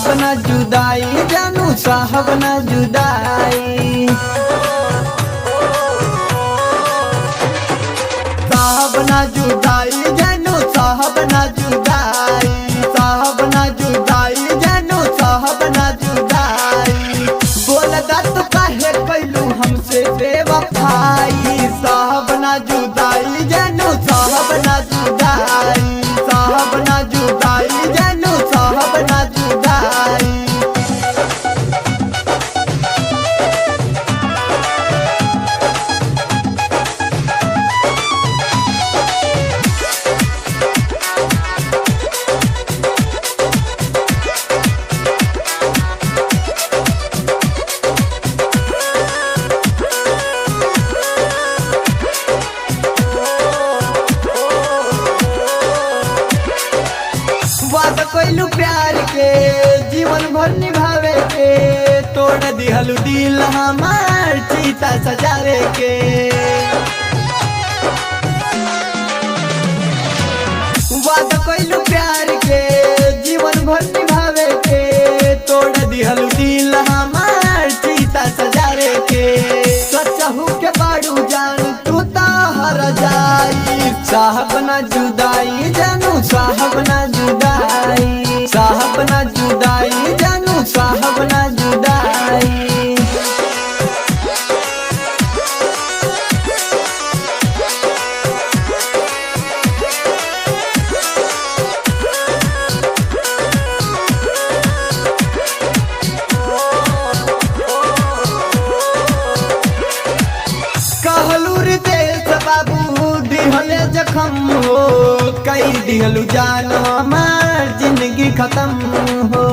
साहब ना जुदाई जानू साहब ना जुदाई, साहब ना जुदाई जानू साहब ना जुदाई, साहब ना जुदाई जानू साहब ना जुदाई। बोलदा तो काहे कैलू हमसे बेवफाई, साहब ना जुदाई जानू साहब ना जुदाई, साहब ना जुदाई जानू साहब ना जुदाई। वादा कोइलू प्यार के जीवन भर निभावे के, तोड़ दिहलू दिल हमार चीता सजावे के। वादा कोइलू प्यार के जीवन भर निभावे के, तोड़ दिहलू दिल हमार चीता सजावे के। सचहू के बाड़ू जान तू ता हर जाई, साहब ना जुदाई जानू साहब ना जुदाई, साहब ना जुदाई जानू साहब ना जुदाई। कहलू रितेश बाबू दिहले जखम हो, कई दिहलू जान हमार जिंदगी खत्म हो।